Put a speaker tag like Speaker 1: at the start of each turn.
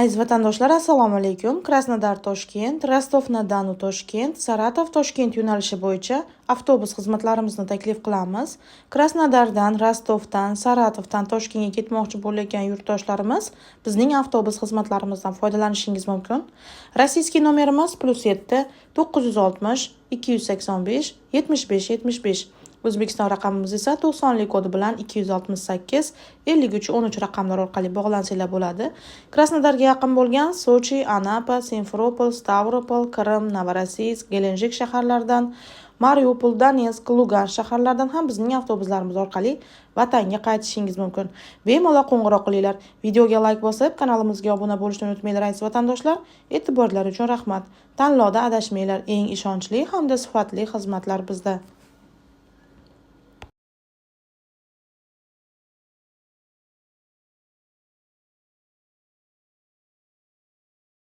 Speaker 1: Aziz vatandoshlar, assalomu alaykum. Krasnodar Toshkent, Rostov-na-Donu Toshkent, Saratov Toshkent yo'nalishi bo'yicha avtobus xizmatlarimizni taklif qilamiz. Krasnodardan, Rostovdan, Saratovdan Toshkentga ketmoqchi bo'lgan yurtdoshlarimiz bizning avtobus xizmatlarimizdan foydalanishingiz mumkin. Rossiyskiy nomerimiz +7 960 285 75 75. O'zbekiston raqamimiz esa 90lik kodi bilan 268 53 13 raqamlar orqali bog'lansanglar bo'ladi. Krasnodarga yaqin bo'lgan Sochi, Anapa, Simferopol, Stavropol, Qrim, Novorossiysk, Gelenjik shaharlaridan, Mariupol, Donetsk, Lugansk shaharlaridan ham bizning avtobuslarimiz orqali vatanga qaytishingiz mumkin. Bemalol qo'ng'iroq qilinglar. Videoga like bosib, kanalimizga obuna bo'lishni unutmanglar aziz vatandoshlar. E'tiborlar uchun rahmat. Tanlovda adashmanglar. Eng ishonchli hamda sifatli xizmatlar bizda.